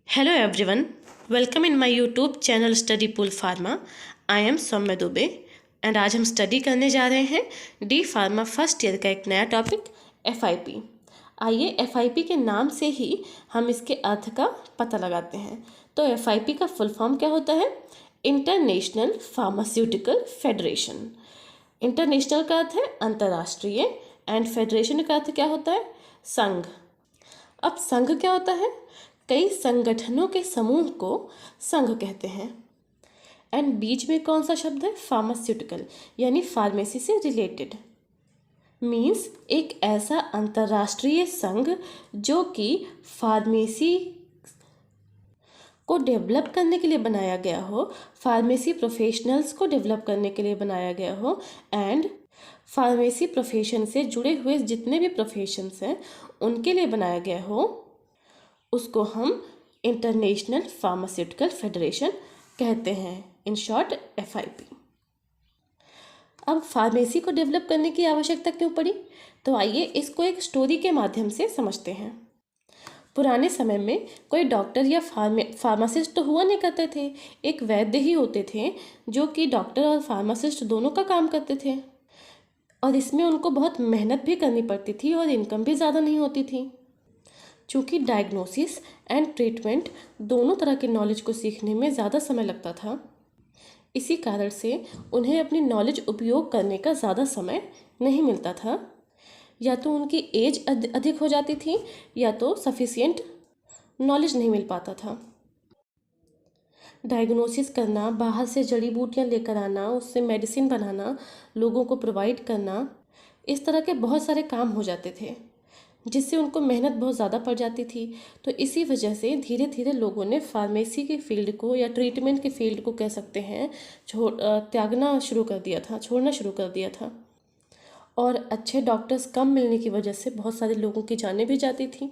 Hello everyone, welcome in my YouTube channel study pool pharma. I am Saumya Dubey and आज हम study करने जा रहे हैं डी फार्मा फर्स्ट ईयर का एक नया टॉपिक FIP। आइए FIP के नाम से ही हम इसके अर्थ का पता लगाते हैं। तो FIP का फुल फॉर्म क्या होता है? International pharmaceutical federation. इंटरनेशनल का अर्थ है अंतर्राष्ट्रीय एंड फेडरेशन का अर्थ क्या होता है? संघ। अब संघ क्या होता है? कई संगठनों के समूह को संघ कहते हैं। एंड बीच में कौन सा शब्द है? फार्मास्यूटिकल, यानी फार्मेसी से रिलेटेड। मीन्स एक ऐसा अंतर्राष्ट्रीय संघ जो कि फार्मेसी को डेवलप करने के लिए बनाया गया हो, फार्मेसी प्रोफेशनल्स को डेवलप करने के लिए बनाया गया हो एंड फार्मेसी प्रोफेशन से जुड़े हुए जितने भी प्रोफेशंस हैं उनके लिए बनाया गया हो, उसको हम इंटरनेशनल फार्मास्यूटिकल फेडरेशन कहते हैं। In short FIP। अब फार्मेसी को डेवलप करने की आवश्यकता क्यों पड़ी? तो आइए इसको एक स्टोरी के माध्यम से समझते हैं। पुराने समय में कोई डॉक्टर या फार्मासिस्ट तो हुआ नहीं करते थे, एक वैद्य ही होते थे जो कि डॉक्टर और फार्मासिस्ट दोनों का काम करते थे। और इसमें उनको बहुत मेहनत भी करनी पड़ती थी और इनकम भी ज़्यादा नहीं होती थी। चूँकि डायग्नोसिस एंड ट्रीटमेंट दोनों तरह के नॉलेज को सीखने में ज़्यादा समय लगता था, इसी कारण से उन्हें अपनी नॉलेज उपयोग करने का ज़्यादा समय नहीं मिलता था। या तो उनकी एज अधिक हो जाती थी या तो सफिशिएंट नॉलेज नहीं मिल पाता था। डायग्नोसिस करना, बाहर से जड़ी बूटियाँ लेकर आना, उससे मेडिसिन बनाना, लोगों को प्रोवाइड करना, इस तरह के बहुत सारे काम हो जाते थे जिससे उनको मेहनत बहुत ज़्यादा पड़ जाती थी। तो इसी वजह से धीरे धीरे लोगों ने फार्मेसी के फील्ड को या ट्रीटमेंट के फील्ड को कह सकते हैं त्यागना शुरू कर दिया था, छोड़ना शुरू कर दिया था। और अच्छे डॉक्टर्स कम मिलने की वजह से बहुत सारे लोगों की जानें भी जाती थी।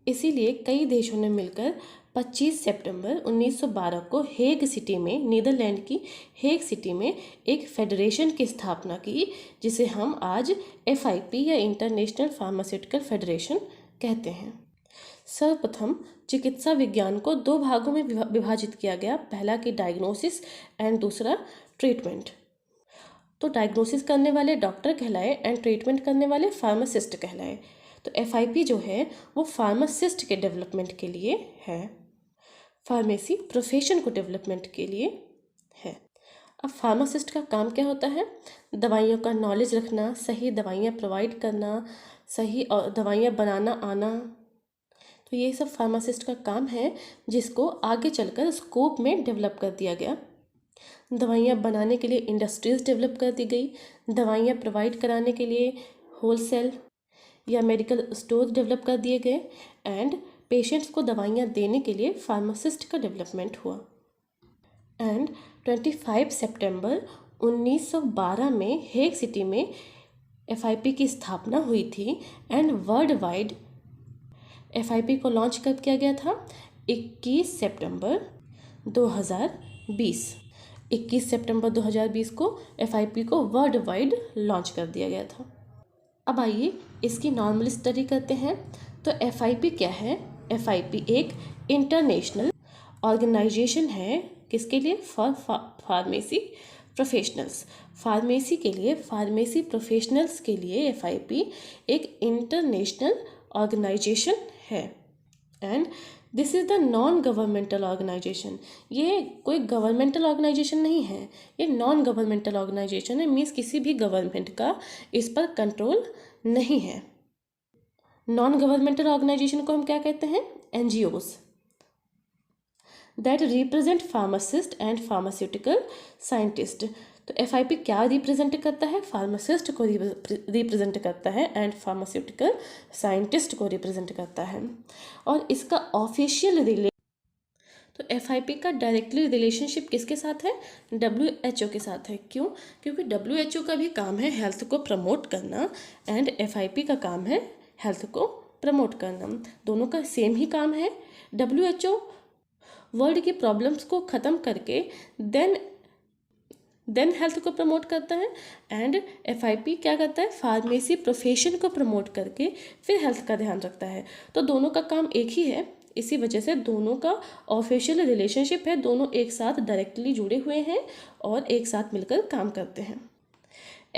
इसीलिए कई देशों ने मिलकर 25 सितंबर 1912 को हेग सिटी में, नीदरलैंड की हेग सिटी में एक फेडरेशन की स्थापना की, जिसे हम आज FIP या इंटरनेशनल फार्मास्यूटिकल फेडरेशन कहते हैं। सर्वप्रथम चिकित्सा विज्ञान को दो भागों में विभाजित किया गया, पहला कि डायग्नोसिस एंड दूसरा ट्रीटमेंट। तो डायग्नोसिस करने वाले डॉक्टर कहलाए एंड ट्रीटमेंट करने वाले फार्मासिस्ट कहलाए। तो FIP जो है वो फार्मासिस्ट के डेवलपमेंट के लिए है, फार्मेसी प्रोफेशन को डेवलपमेंट के लिए है। अब फार्मासिस्ट का काम क्या होता है? दवाइयों का नॉलेज रखना, सही दवाइयाँ प्रोवाइड करना, सही दवाइयाँ बनाना आना। तो ये सब फार्मासिस्ट का काम है, जिसको आगे चलकर स्कोप में डेवलप कर दिया गया। दवाइयाँ बनाने के लिए इंडस्ट्रीज डेवलप कर दी गई, दवाइयाँ प्रोवाइड कराने के लिए होलसेल या मेडिकल स्टोर डेवलप कर दिए गए एंड पेशेंट्स को दवाइयाँ देने के लिए फार्मासिस्ट का डेवलपमेंट हुआ। एंड 25 सितंबर 1912 में हेग सिटी में FIP की स्थापना हुई थी एंड वर्ल्ड वाइड FIP को लॉन्च कब किया गया था? 21 सितंबर 2020। 21 सितंबर 2020 को FIP को वर्ल्ड वाइड लॉन्च कर दिया गया था। अब आइए इसकी नॉर्मल स्टडी करते हैं। तो FIP क्या है? FIP एक इंटरनेशनल ऑर्गेनाइजेशन है, किसके लिए? For pharmacy professionals. फार्मेसी के लिए, फार्मेसी प्रोफेशनल्स के लिए FIP एक इंटरनेशनल ऑर्गेनाइजेशन है and this is the non governmental organisation. ये कोई गवर्नमेंटल ऑर्गेनाइजेशन नहीं है, ये नॉन गवर्नमेंटल ऑर्गेनाइजेशन है। मीन्स किसी भी गवर्नमेंट का इस पर कंट्रोल नहीं है। नॉन गवर्नमेंटल ऑर्गेनाइजेशन को हम क्या कहते हैं? NGOs that represent pharmacist and pharmaceutical scientist. तो FIP क्या रिप्रेजेंट करता है? फार्मासिस्ट को रिप्रेजेंट करता है एंड फार्मास्यूटिकल साइंटिस्ट को रिप्रेजेंट करता है। और इसका ऑफिशियल तो FIP का डायरेक्टली रिलेशनशिप किसके साथ है? WHO के साथ है। क्यों? क्योंकि WHO का भी काम है हेल्थ को प्रमोट करना एंड FIP का काम है हेल्थ को प्रमोट करना। दोनों का सेम ही काम है। WHO वर्ल्ड की प्रॉब्लम्स को ख़त्म करके देन हेल्थ को प्रमोट करता है एंड FIP क्या करता है? फार्मेसी प्रोफेशन को प्रमोट करके फिर हेल्थ का ध्यान रखता है। तो दोनों का काम एक ही है, इसी वजह से दोनों का ऑफिशियल रिलेशनशिप है, दोनों एक साथ डायरेक्टली जुड़े हुए हैं और एक साथ मिलकर काम करते हैं।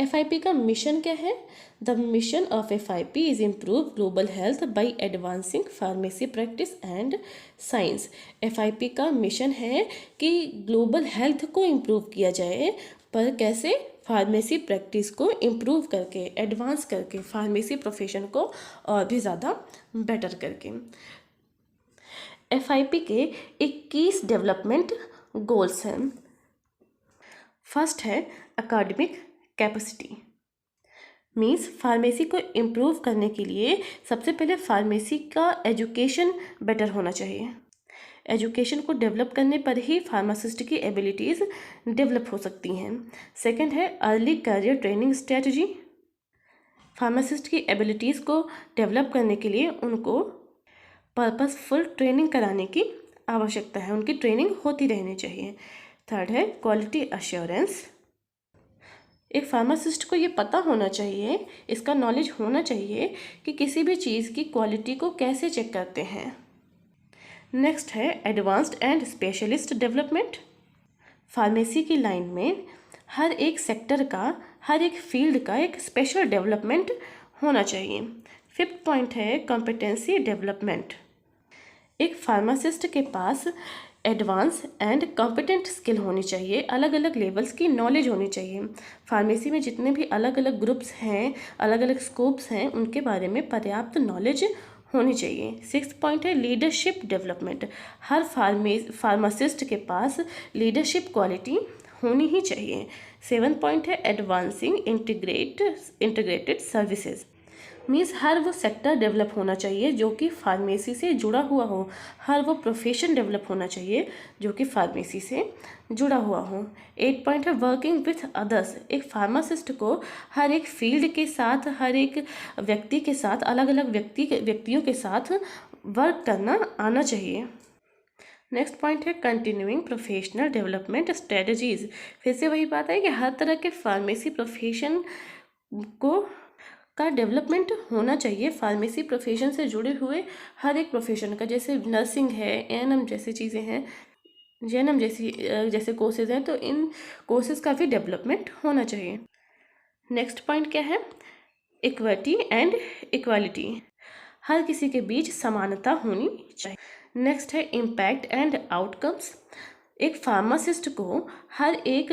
FIP का मिशन क्या है? The mission of FIP is improve global health by advancing pharmacy practice and science. FIP का मिशन है कि ग्लोबल हेल्थ को इम्प्रूव किया जाए, पर कैसे? फार्मेसी प्रैक्टिस को इम्प्रूव करके, एडवांस करके, फार्मेसी प्रोफेशन को और भी ज़्यादा बेटर करके। FIP के 21 डेवलपमेंट गोल्स हैं। फर्स्ट है एकेडमिक कैपेसिटी, मीन्स फार्मेसी को इम्प्रूव करने के लिए सबसे पहले फार्मेसी का एजुकेशन बेटर होना चाहिए। एजुकेशन को डेवलप करने पर ही फार्मासिस्ट की एबिलिटीज़ डेवलप हो सकती हैं। सेकंड है early career training strategy. Pharmacist की एबिलिटीज़ को डेवलप करने के लिए उनको पर्पसफुल ट्रेनिंग कराने की आवश्यकता है, उनकी ट्रेनिंग होती रहनी चाहिए। थर्ड है क्वालिटी अश्योरेंस। एक फार्मासिस्ट को ये पता होना चाहिए, इसका नॉलेज होना चाहिए कि किसी भी चीज़ की क्वालिटी को कैसे चेक करते हैं। नेक्स्ट है advanced and specialist development. Pharmacy की लाइन में हर एक सेक्टर का, हर एक फील्ड का एक स्पेशल डेवलपमेंट होना चाहिए। फिफ्थ पॉइंट है कॉम्पिटेंसी डेवलपमेंट। एक फार्मासिस्ट के पास एडवांस एंड कॉम्पिटेंट स्किल होनी चाहिए, अलग अलग लेवल्स की नॉलेज होनी चाहिए। फार्मेसी में जितने भी अलग अलग ग्रुप्स हैं, अलग अलग स्कोप्स हैं, उनके बारे में पर्याप्त नॉलेज होनी चाहिए। सिक्स पॉइंट है लीडरशिप डेवलपमेंट। हर फार्मासिस्ट के पास लीडरशिप क्वालिटी होनी ही चाहिए। सेवन पॉइंट है एडवांसिंग इंटीग्रेटेड सर्विसेज, मीन्स हर वो सेक्टर डेवलप होना चाहिए जो कि फार्मेसी से जुड़ा हुआ हो, हर वो प्रोफेशन डेवलप होना चाहिए जो कि फार्मेसी से जुड़ा हुआ हो। 8 पॉइंट है वर्किंग विथ अदर्स। एक फार्मासिस्ट को हर एक फील्ड के साथ, हर एक व्यक्ति के साथ, अलग अलग व्यक्तियों के साथ वर्क करना आना चाहिए। नेक्स्ट पॉइंट है कंटिन्यूइंग प्रोफेशनल डेवलपमेंट स्ट्रेटजीज। फिर से वही बात है कि हर तरह के फार्मेसी प्रोफेशन का डेवलपमेंट होना चाहिए। फार्मेसी प्रोफेशन से जुड़े हुए हर एक प्रोफेशन का, जैसे नर्सिंग है, ANM जैसी चीज़ें हैं, JNM जैसे कोर्सेज हैं, तो इन कोर्सेज का भी डेवलपमेंट होना चाहिए। नेक्स्ट पॉइंट क्या है? Equity and equality. हर किसी के बीच समानता होनी चाहिए। नेक्स्ट है इम्पैक्ट एंड आउटकम्स। एक फार्मासिस्ट को हर एक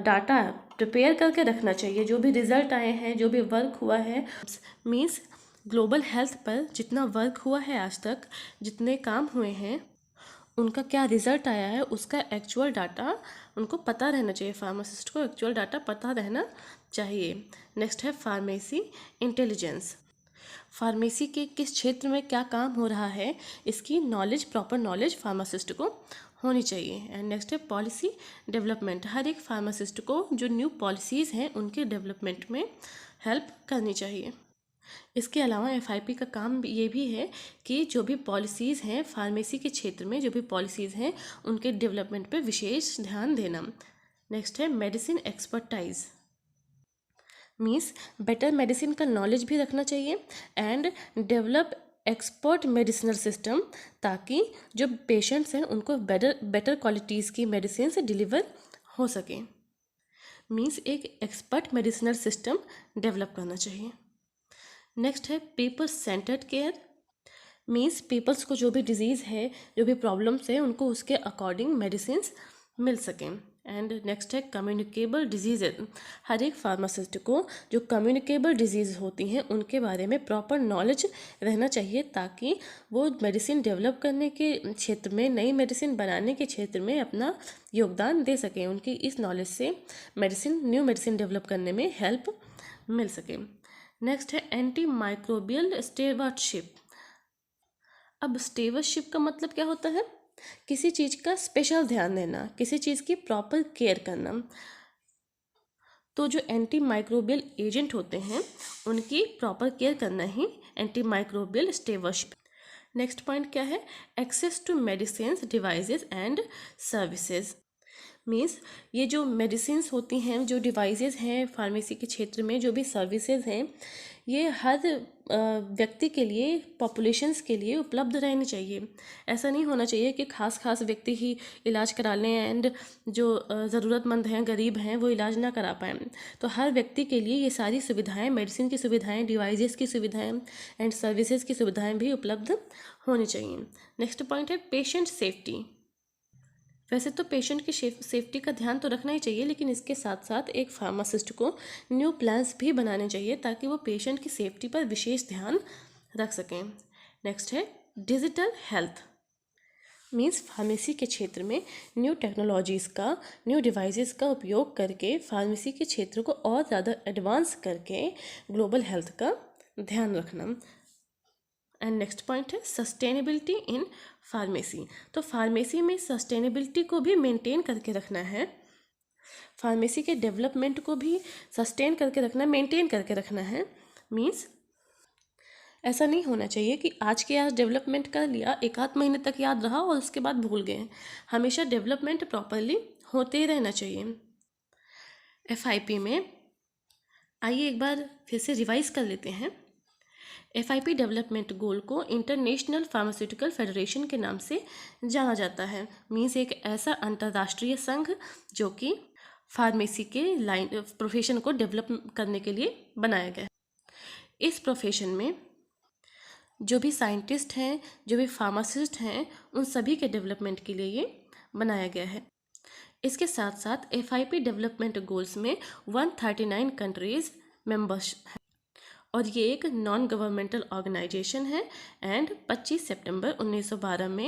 डाटा प्रिपेयर करके रखना चाहिए, जो भी रिजल्ट आए हैं, जो भी वर्क हुआ है, मीन्स ग्लोबल हेल्थ पर जितना वर्क हुआ है आज तक, जितने काम हुए हैं, उनका क्या रिजल्ट आया है, उसका एक्चुअल डाटा उनको पता रहना चाहिए। फार्मासिस्ट को एक्चुअल डाटा पता रहना चाहिए। नेक्स्ट है फार्मेसी इंटेलिजेंस। फार्मेसी के किस क्षेत्र में क्या काम हो रहा है, इसकी नॉलेज, प्रॉपर नॉलेज फार्मासिस्ट को होनी चाहिए। एंड नेक्स्ट है पॉलिसी डेवलपमेंट। हर एक फार्मासिस्ट को जो न्यू पॉलिसीज़ हैं उनके डेवलपमेंट में हेल्प करनी चाहिए। इसके अलावा FIP का काम ये भी है कि जो भी पॉलिसीज़ हैं फार्मेसी के क्षेत्र में, जो भी पॉलिसीज़ हैं उनके डेवलपमेंट पे विशेष ध्यान देना। नेक्स्ट है medicine expertise, means better medicine का नॉलेज भी रखना चाहिए and develop expert medicinal system, ताकि जो पेशेंट्स हैं उनको बेटर क्वालिटीज़ की मेडिसिन से डिलीवर हो सके। मीन्स एक एक्सपर्ट मेडिसिनल सिस्टम डेवलप करना चाहिए। नेक्स्ट है people centred care, means peoples को जो भी डिजीज़ है, जो भी प्रॉब्लम्स है, उनको उसके अकॉर्डिंग मेडिसिन मिल सकें। एंड नेक्स्ट है कम्युनिकेबल डिजीज़। हर एक फार्मासिस्ट को जो कम्युनिकेबल डिजीज़ होती हैं उनके बारे में प्रॉपर नॉलेज रहना चाहिए, ताकि वो मेडिसिन डेवलप करने के क्षेत्र में, नई मेडिसिन बनाने के क्षेत्र में अपना योगदान दे सकें। उनकी इस नॉलेज से न्यू मेडिसिन डेवलप करने में हेल्प मिल सके। नेक्स्ट है एंटी माइक्रोबियल स्टेवर्डशिप। अब स्टेवर्डशिप का मतलब क्या होता है? किसी चीज़ का स्पेशल ध्यान देना, किसी चीज़ की प्रॉपर केयर करना। तो जो एंटी माइक्रोबियल एजेंट होते हैं उनकी प्रॉपर केयर करना ही anti microbial stewardship. Next point क्या है? Access to medicines, devices and services. Means ये जो मेडिसिन्स होती हैं, जो डिवाइसेस हैं फार्मेसी के क्षेत्र में, जो भी सर्विसेज हैं, ये हर व्यक्ति के लिए, पॉपुलेशंस के लिए उपलब्ध रहनी चाहिए। ऐसा नहीं होना चाहिए कि खास व्यक्ति ही इलाज करा लें एंड जो ज़रूरतमंद हैं, गरीब हैं, वो इलाज ना करा पाएँ। तो हर व्यक्ति के लिए ये सारी सुविधाएं, मेडिसिन की सुविधाएं, डिवाइसेस की सुविधाएं एंड सर्विसेज की सुविधाएं भी उपलब्ध होनी चाहिए। नेक्स्ट पॉइंट है पेशेंट सेफ्टी। वैसे तो पेशेंट की सेफ्टी का ध्यान तो रखना ही चाहिए, लेकिन इसके साथ साथ एक फार्मासिस्ट को न्यू प्लान्स भी बनाने चाहिए ताकि वो पेशेंट की सेफ्टी पर विशेष ध्यान रख सकें। नेक्स्ट है डिजिटल हेल्थ। मीन्स फार्मेसी के क्षेत्र में न्यू टेक्नोलॉजीज़ का, न्यू डिवाइसेस का उपयोग करके फार्मेसी के क्षेत्र को और ज़्यादा एडवांस करके ग्लोबल हेल्थ का ध्यान रखना। एंड नेक्स्ट पॉइंट है सस्टेनेबिलिटी इन फार्मेसी। तो फार्मेसी में सस्टेनेबिलिटी को भी मेंटेन करके रखना है, फार्मेसी के डेवलपमेंट को भी सस्टेन करके रखना, मेंटेन करके रखना है। मीन्स ऐसा नहीं होना चाहिए कि आज डेवलपमेंट कर लिया, एक आध महीने तक याद रहा और उसके बाद भूल गए। हमेशा डेवलपमेंट प्रॉपरली होते ही रहना चाहिए। FIP में आइए एक बार फिर से रिवाइज कर लेते हैं। FIP डेवलपमेंट गोल को इंटरनेशनल फार्मास्यूटिकल फेडरेशन के नाम से जाना जाता है। मीन्स एक ऐसा अंतर्राष्ट्रीय संघ जो कि फार्मेसी के लाइन प्रोफेशन को डेवलप करने के लिए बनाया गया है। इस प्रोफेशन में जो भी साइंटिस्ट हैं, जो भी फार्मासिस्ट हैं, उन सभी के डेवलपमेंट के लिए ये बनाया गया है। इसके साथ साथ FIP डेवलपमेंट गोल्स में 139 कंट्रीज मेंबर्स हैं और ये एक नॉन गवर्नमेंटल ऑर्गेनाइजेशन है एंड 25 सितंबर 1912 में